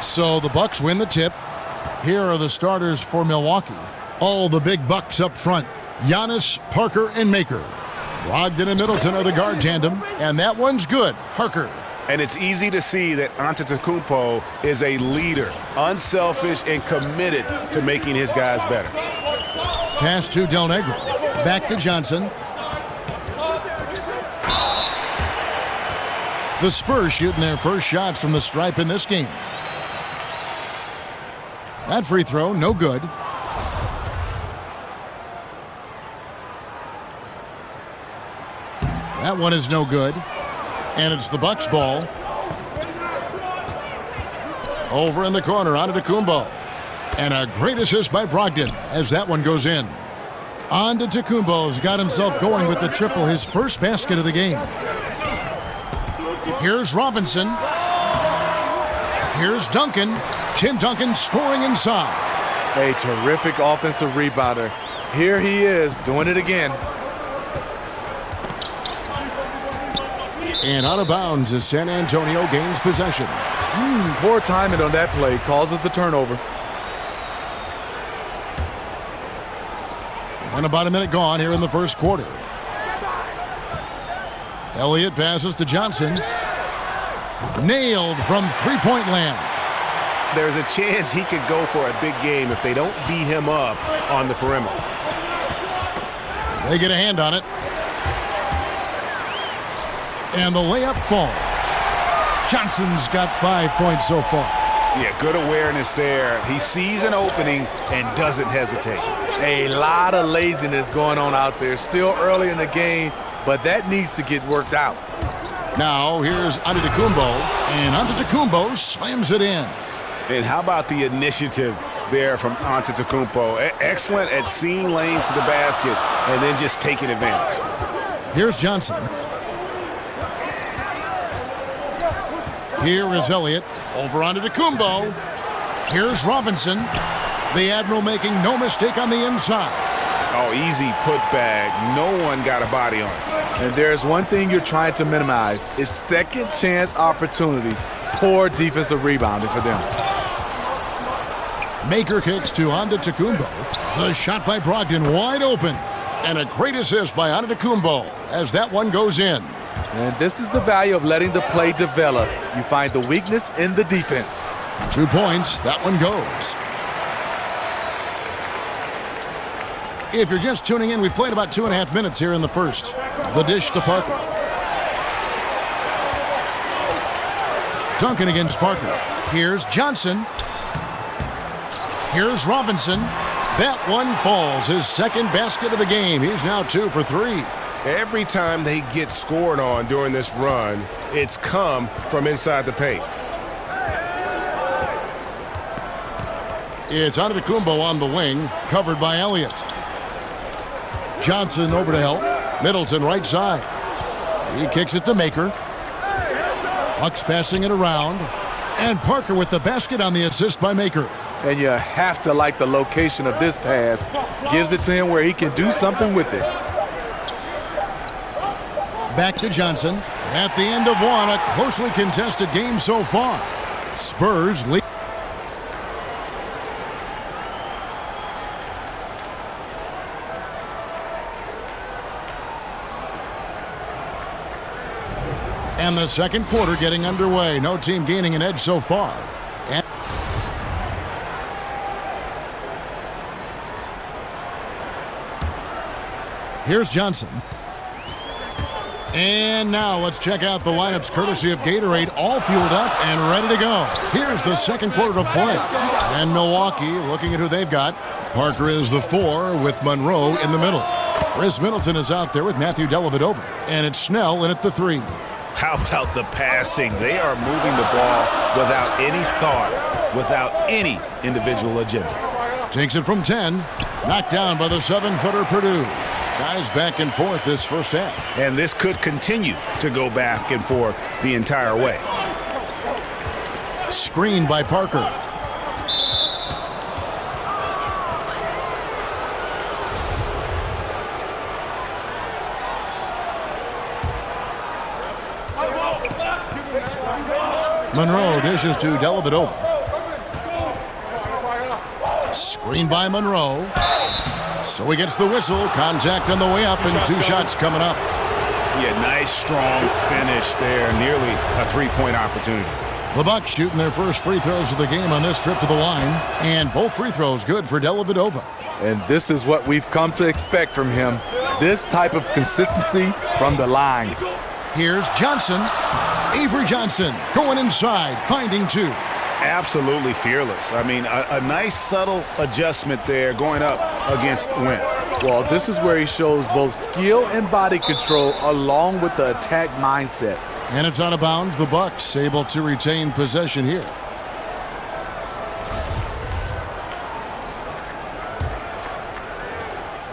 So the Bucks win the tip. Here are the starters for Milwaukee. All the big bucks up front. Giannis, Parker, and Maker. Brogdon and Middleton are the guard tandem, and that one's good. Parker. And it's easy to see that Antetokounmpo is a leader, unselfish and committed to making his guys better. Pass to Del Negro. Back to Johnson. The Spurs shooting their first shots from the stripe in this game. That free throw, no good. That one is no good. And it's the Bucks ball. Over in the corner, Antetokounmpo. And a great assist by Brogdon as that one goes in. Antetokounmpo's got himself going with the triple, his first basket of the game. Here's Robinson. Here's Duncan. Tim Duncan scoring inside. A terrific offensive rebounder. Here he is doing it again. And out of bounds as San Antonio gains possession. Poor timing on that play causes the turnover. And about a minute gone here in the first quarter. Elliott passes to Johnson. Nailed from three-point land. There's a chance he could go for a big game if they don't beat him up on the perimeter. They get a hand on it. And the layup falls. Johnson's got 5 points so far. Yeah, good awareness there. He sees an opening and doesn't hesitate. A lot of laziness going on out there. Still early in the game, but that needs to get worked out. Now here's Antetokounmpo, and Antetokounmpo slams it in. And how about the initiative there from Antetokounmpo? Excellent at seeing lanes to the basket and then just taking advantage. Here's Johnson. Here is Elliott. Over Antetokounmpo. Here's Robinson. The Admiral making no mistake on the inside. Oh, easy putback. No one got a body on it. And there's one thing you're trying to minimize. It's second chance opportunities. Poor defensive rebounding for them. Maker kicks to Antetokounmpo. The shot by Brogdon wide open. And a great assist by Antetokounmpo as that one goes in. And this is the value of letting the play develop. You find the weakness in the defense. 2 points. That one goes. If you're just tuning in, we've played about 2.5 minutes here in the first. The dish to Parker. Duncan against Parker. Here's Johnson. Here's Robinson. That one falls. His second basket of the game. He's now 2 for 3. Every time they get scored on during this run, it's come from inside the paint. It's Antetokounmpo on the wing, covered by Elliott. Johnson over to help. Middleton right side. He kicks it to Maker. Bucks passing it around. And Parker with the basket on the assist by Maker. And you have to like the location of this pass. Gives it to him where he can do something with it. Back to Johnson. At the end of one, a closely contested game so far. Spurs lead. And the second quarter getting underway. No team gaining an edge so far. And here's Johnson. And now let's check out the lineups courtesy of Gatorade, all fueled up and ready to go. Here's the second quarter of play. And Milwaukee looking at who they've got. Parker is the 4 with Monroe in the middle. Chris Middleton is out there with Matthew Dellavedova. And it's Snell in at the 3. How about the passing? They are moving the ball without any thought, without any individual agendas. Takes it from 10. Knocked down by the 7-footer Purdue. Guys back and forth this first half. And this could continue to go back and forth the entire way. Screen by Parker. Monroe dishes to Dellavedova. Screen by Monroe. So he gets the whistle. Contact on the way up, and 2 shots coming up. Yeah, nice, strong finish there. Nearly a 3-point opportunity. The Bucks shooting their first free throws of the game on this trip to the line. And both free throws good for Dellavedova. And this is what we've come to expect from him. This type of consistency from the line. Here's Johnson. Avery Johnson going inside, finding 2. Absolutely fearless. I mean, a nice subtle adjustment there going up against Wentz. Well, this is where he shows both skill and body control along with the attack mindset. And it's out of bounds. The Bucks able to retain possession here.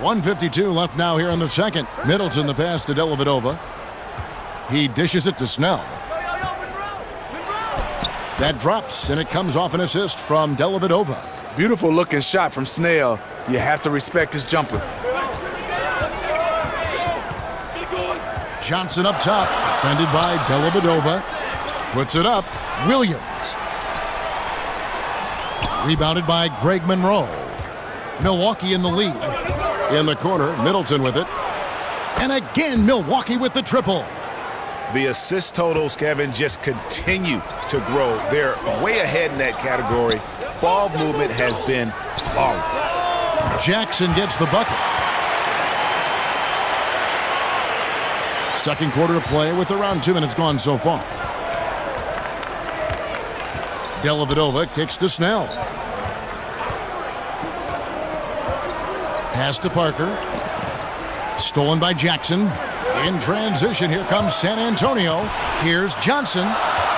.152 left now here in the second. Middleton the pass to Dellavedova. He dishes it to Snell. That drops, and it comes off an assist from Dellavedova. Beautiful looking shot from Snell. You have to respect his jumper. Johnson up top, defended by Dellavedova. Puts it up, Williams. Rebounded by Greg Monroe. Milwaukee in the lead. In the corner, Middleton with it. And again, Milwaukee with the triple. The assist totals, Kevin, just continue to grow. They're way ahead in that category. Ball movement has been flawless. Jackson gets the bucket. Second quarter to play with around 2 minutes gone so far. Dellavedova kicks to Snell. Pass to Parker. Stolen by Jackson. In transition, here comes San Antonio. Here's Johnson.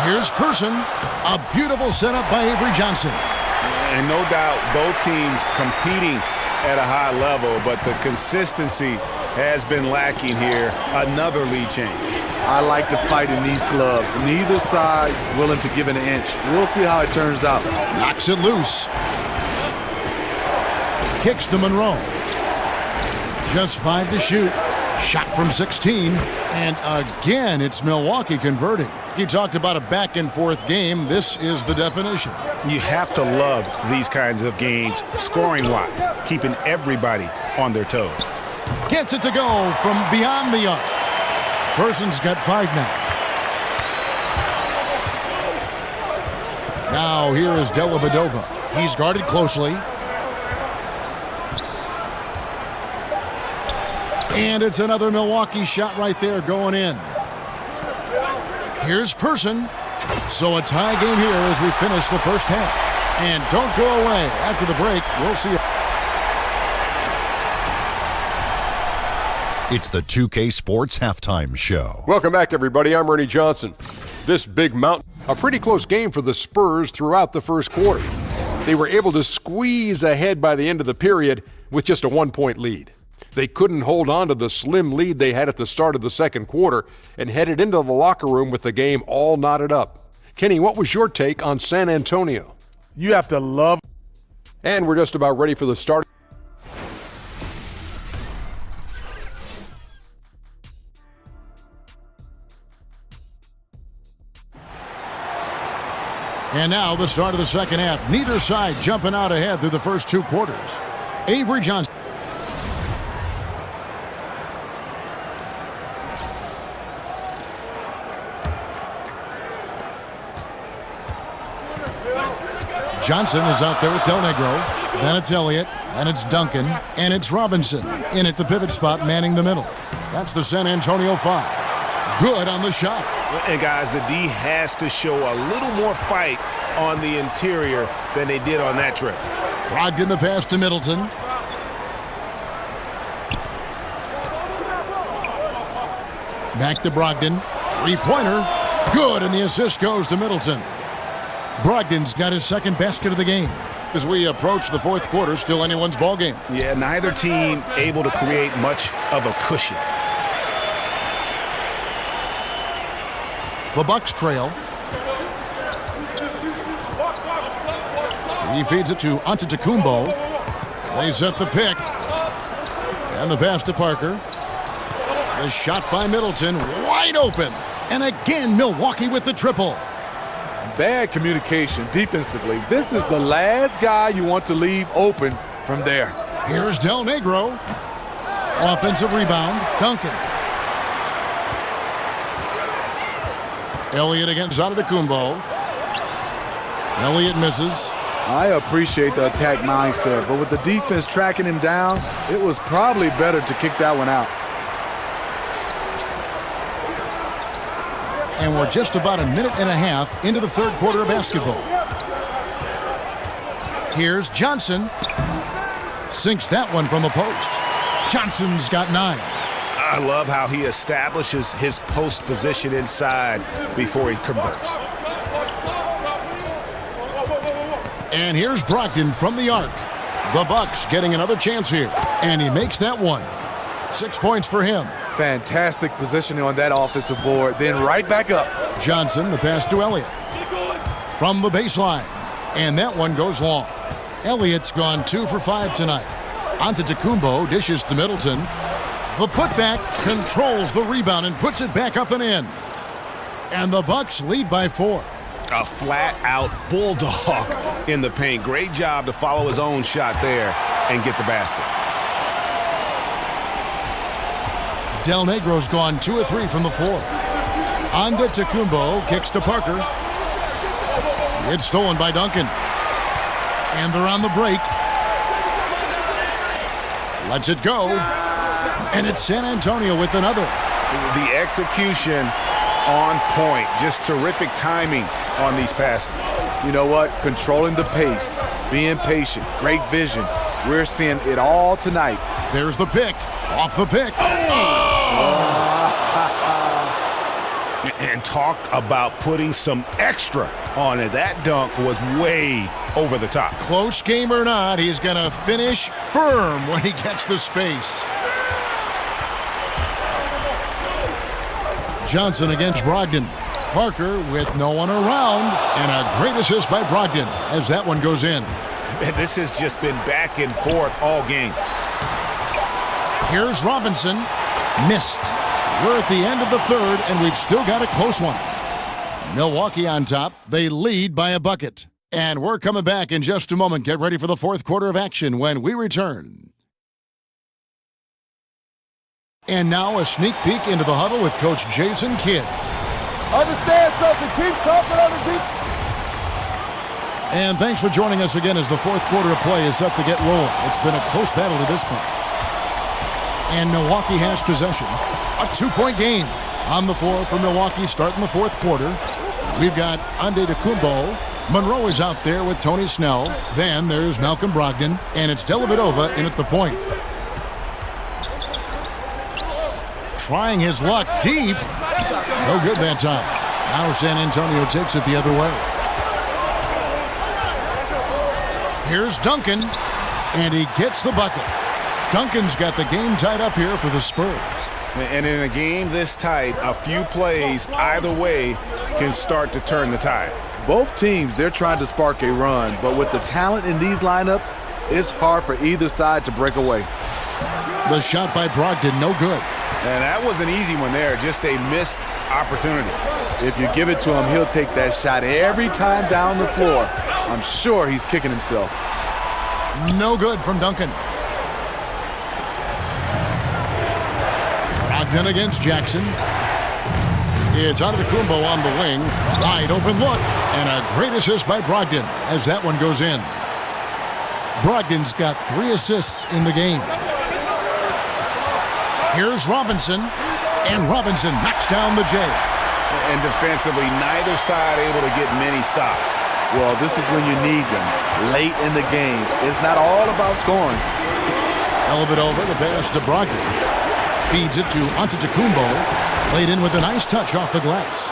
Here's Person. A beautiful setup by Avery Johnson. And no doubt both teams competing at a high level, but the consistency has been lacking here. Another lead change. I like to fight in these gloves. Neither side willing to give an inch. We'll see how it turns out. Knocks it loose. Kicks to Monroe. Just 5 to shoot. Shot from 16. And again, it's Milwaukee converting. You talked about a back-and-forth game. This is the definition. You have to love these kinds of games, scoring-wise, keeping everybody on their toes. Gets it to go from beyond the arc. Person's got 5 now. Now here is Dellavedova. He's guarded closely. And it's another Milwaukee shot right there going in. Here's Person. So a tie game here as we finish the first half. And don't go away. After the break, we'll see. It's the 2K Sports Halftime Show. Welcome back, everybody. I'm Ernie Johnson. This big mountain, a pretty close game for the Spurs throughout the first quarter. They were able to squeeze ahead by the end of the period with just a 1-point lead. They couldn't hold on to the slim lead they had at the start of the second quarter and headed into the locker room with the game all knotted up. Kenny, what was your take on San Antonio? You have to love. And we're just about ready for the start. And now the start of the second half. Neither side jumping out ahead through the first 2 quarters. Avery Johnson. Johnson is out there with Del Negro. Then it's Elliott. Then it's Duncan. And it's Robinson in at the pivot spot, manning the middle. That's the San Antonio 5. Good on the shot. And guys, the D has to show a little more fight on the interior than they did on that trip. Brogdon the pass to Middleton. Back to Brogdon. 3-pointer. Good, and the assist goes to Middleton. Brogdon's got his second basket of the game. As we approach the fourth quarter, still anyone's ball game. Yeah, neither team able to create much of a cushion. The Bucks trail. He feeds it to Antetokounmpo. They set the pick. And the pass to Parker. The shot by Middleton, wide open. And again, Milwaukee with the triple. Bad communication defensively. This is the last guy you want to leave open from there. Here's Del Negro. Offensive rebound, Duncan. Elliott against Antetokounmpo. Elliott misses. I appreciate the attack mindset, but with the defense tracking him down, it was probably better to kick that one out. And we're just about a minute and a half into the third quarter of basketball. Here's Johnson. Sinks that one from the post. Johnson's got 9. I love how he establishes his post position inside before he converts. And here's Brogdon from the arc. The Bucks getting another chance here. And he makes that one. 6 points for him. Fantastic positioning on that offensive board, then right back up. Johnson, the pass to Elliott. From the baseline. And that one goes long. Elliott's gone 2 for 5 tonight. Antetokounmpo dishes to Middleton. The putback controls the rebound and puts it back up and in. And the Bucks lead by 4. A flat-out bulldog in the paint. Great job to follow his own shot there and get the basket. Del Negro's gone 2 of 3 from the floor. Antetokounmpo kicks to Parker. It's stolen by Duncan. And they're on the break. Lets it go. And it's San Antonio with another. The execution on point. Just terrific timing on these passes. You know what? Controlling the pace, being patient, great vision. We're seeing it all tonight. There's the pick. Off the pick. And talk about putting some extra on it. That dunk was way over the top. Close game or not, he's going to finish firm when he gets the space. Johnson against Brogdon. Parker with no one around, and a great assist by Brogdon as that one goes in. Man, this has just been back and forth all game. Here's Robinson. Missed. We're at the end of the third, and we've still got a close one. Milwaukee on top. They lead by a bucket. And we're coming back in just a moment. Get ready for the fourth quarter of action when we return. And now a sneak peek into the huddle with Coach Jason Kidd. Understand something. Keep talking on the deep. And thanks for joining us again as the fourth quarter of play is set to get rolling. It's been a close battle to this point. And Milwaukee has possession. A 2-point game on the floor for Milwaukee starting the fourth quarter. We've got Antetokounmpo. Monroe is out there with Tony Snell. Then there's Malcolm Brogdon. And it's Dellavedova in at the point. Trying his luck deep. No good that time. Now San Antonio takes it the other way. Here's Duncan. And he gets the bucket. Duncan's got the game tied up here for the Spurs. And in a game this tight, a few plays either way can start to turn the tide. Both teams, they're trying to spark a run, but with the talent in these lineups, it's hard for either side to break away. The shot by Brogdon, no good. And that was an easy one there, just a missed opportunity. If you give it to him, he'll take that shot every time down the floor. I'm sure he's kicking himself. No good from Duncan. Brogdon against Jackson. It's Antetokounmpo on the wing. Wide open look. And a great assist by Brogdon as that one goes in. Brogdon's got 3 assists in the game. Here's Robinson. And Robinson knocks down the J. And defensively, neither side able to get many stops. Well, this is when you need them. Late in the game. It's not all about scoring. Dellavedova, the pass to Brogdon. Feeds it to Antetokounmpo. Played in with a nice touch off the glass.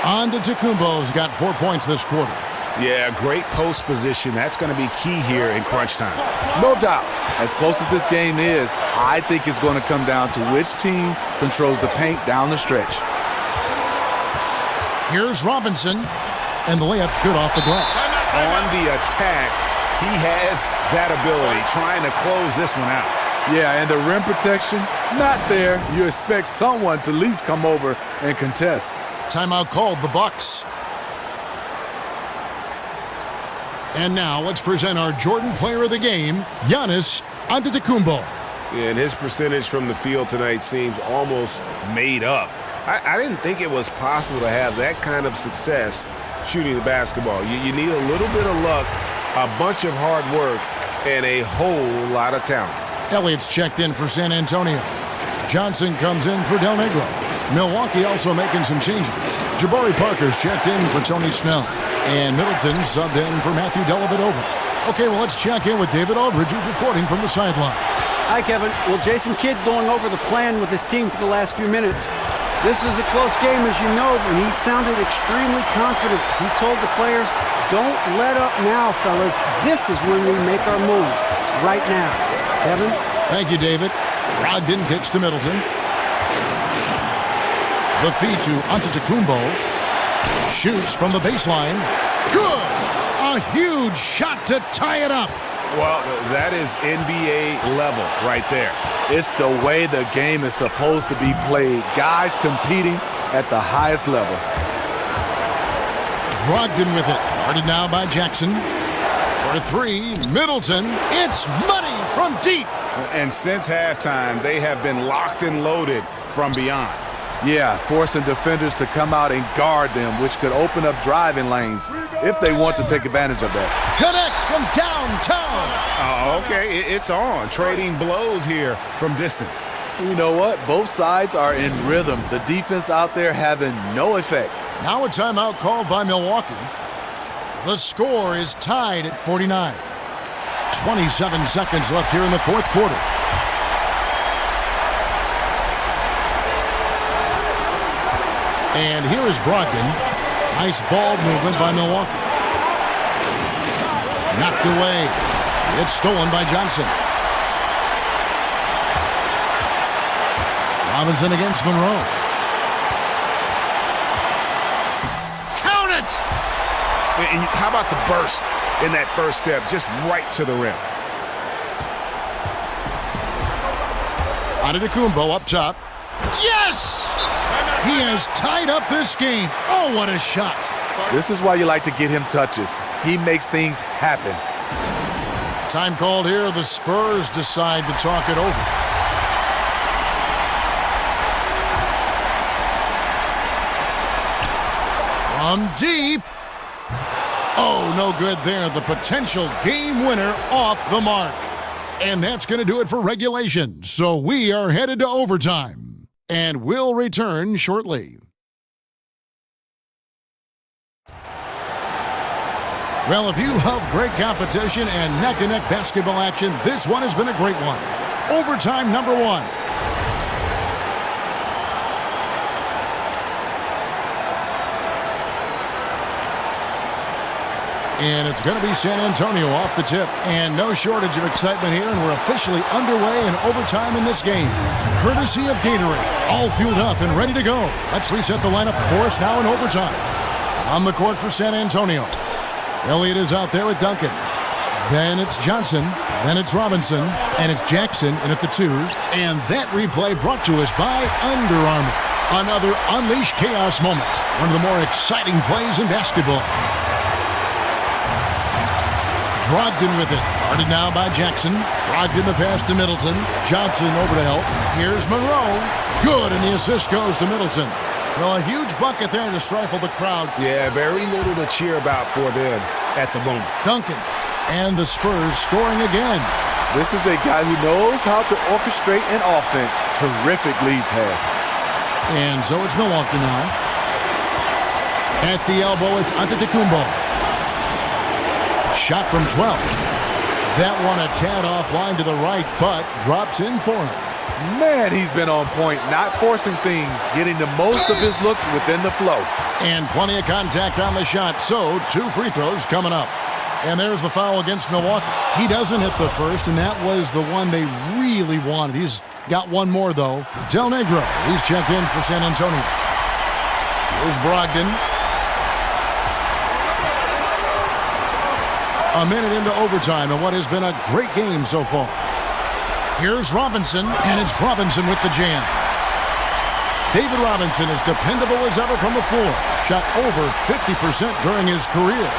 Antetokounmpo's got 4 points this quarter. Yeah, great post position. That's going to be key here in crunch time. No doubt. As close as this game is, I think it's going to come down to which team controls the paint down the stretch. Here's Robinson. And the layup's good off the glass. On the attack, he has that ability, trying to close this one out. Yeah, and the rim protection, not there. You expect someone to at least come over and contest. Timeout called, the Bucks. And now let's present our Jordan Player of the Game, Giannis Antetokounmpo. Yeah, and his percentage from the field tonight seems almost made up. I didn't think it was possible to have that kind of success shooting the basketball. You need a little bit of luck, a bunch of hard work, and a whole lot of talent. Elliott's checked in for San Antonio. Johnson comes in for Del Negro. Milwaukee also making some changes. Jabari Parker's checked in for Tony Snell. And Middleton subbed in for Matthew Dellavedova. Okay, well, let's check in with David Aldridge, who's reporting from the sideline. Hi, Kevin. Well, Jason Kidd going over the plan with his team for the last few minutes. This is a close game, as you know, and he sounded extremely confident. He told the players, don't let up now, fellas. This is when we make our move. Right now. Kevin? Thank you, David. Brogdon kicks to Middleton. The feed to Antetokounmpo. Shoots from the baseline. Good! A huge shot to tie it up. Well, that is NBA level right there. It's the way the game is supposed to be played. Guys competing at the highest level. Brogdon with it. Guarded now by Jackson. For three, Middleton. It's money from deep. And since halftime, they have been locked and loaded from beyond. Yeah, forcing defenders to come out and guard them, which could open up driving lanes if they want to take advantage of that. Connects from downtown. Oh, okay, it's on. Trading blows here from distance. You know what? Both sides are in rhythm. The defense out there having no effect. Now a timeout called by Milwaukee. The score is tied at 49. 27 seconds left here in the fourth quarter. And here is Brogdon. Nice ball movement by Milwaukee. Knocked away. It's stolen by Johnson. Robinson against Monroe. Count it! And how about the burst in that first step, just right to the rim? Antetokounmpo up top. Yes! He has tied up this game. Oh, what a shot. This is why you like to get him touches. He makes things happen. Time called here. The Spurs decide to talk it over. From deep. Oh, no good there. The potential game winner off the mark. And that's going to do it for regulation. So we are headed to overtime. And we'll return shortly. Well, if you love great competition and neck-and-neck basketball action, this one has been a great one. Overtime number one. And it's going to be San Antonio off the tip. And no shortage of excitement here, and we're officially underway in overtime in this game. Courtesy of Gatorade. All fueled up and ready to go. Let's reset the lineup for us now in overtime. On the court for San Antonio. Elliott is out there with Duncan. Then it's Johnson. Then it's Robinson. And it's Jackson in at the 2. And that replay brought to us by Under Armour. Another Unleash Chaos moment. One of the more exciting plays in basketball. Brogdon with it. Guarded now by Jackson. Brogdon the pass to Middleton. Johnson over to help. Here's Monroe. Good, and the assist goes to Middleton. Well, a huge bucket there to stifle the crowd. Yeah, very little to cheer about for them at the moment. Duncan. And the Spurs scoring again. This is a guy who knows how to orchestrate an offense. Terrific lead pass. And so it's Milwaukee now. At the elbow, it's Antetokounmpo. Shot from 12. That one a tad offline to the right, but drops in for him. Man, he's been on point, not forcing things, getting the most of his looks within the flow. And plenty of contact on the shot, so 2 free throws coming up. And there's the foul against Milwaukee. He doesn't hit the first, and that was the one they really wanted. He's got one more, though. Del Negro, he's checked in for San Antonio. Here's Brogdon. A minute into overtime and what has been a great game so far. Here's Robinson, and it's Robinson with the jam. David Robinson is dependable as ever from the floor. Shot over 50% during his career.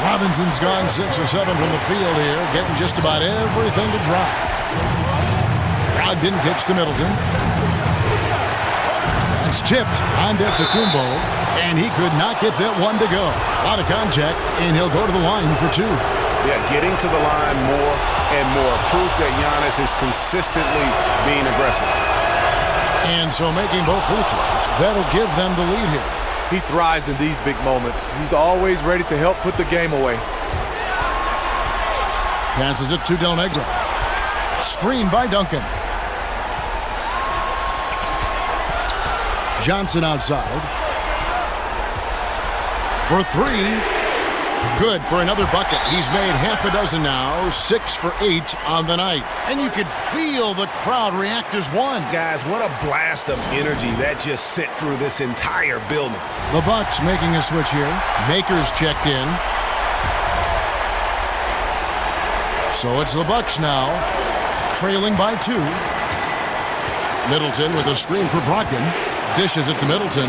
Robinson's gone 6 or 7 from the field here, getting just about everything to drop. Brogdon kicks to Middleton. It's tipped on Antetokounmpo, and he could not get that one to go. A lot of contact, and he'll go to the line for 2. Yeah, getting to the line more and more. Proof that Giannis is consistently being aggressive. And so making both free throws, that'll give them the lead here. He thrives in these big moments. He's always ready to help put the game away. Passes it to Del Negro. Screen by Duncan. Johnson outside. For 3. Good for another bucket. He's made half a dozen now, 6 for 8 on the night. And you could feel the crowd react as one. Guys, what a blast of energy that just sent through this entire building. The Bucks making a switch here. Makers checked in. So it's the Bucks now, trailing by 2. Middleton with a screen for Brogdon. Dishes it to Middleton.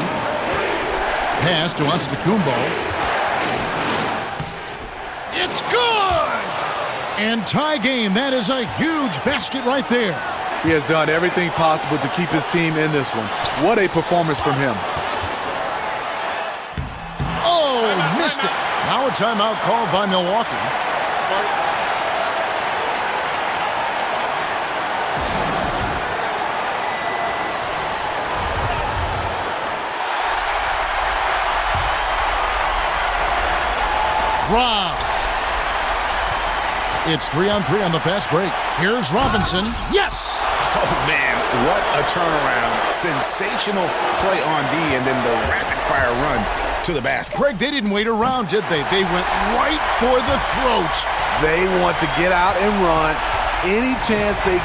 Pass to Antetokounmpo. It's good! And tie game. That is a huge basket right there. He has done everything possible to keep his team in this one. What a performance from him. Oh, missed it. Now a timeout called by Milwaukee. Rob. It's 3-on-3 on the fast break. Here's Robinson. Yes! Oh, man, what a turnaround. Sensational play on D, and then the rapid-fire run to the basket. Craig, they didn't wait around, did they? They went right for the throat. They want to get out and run any chance they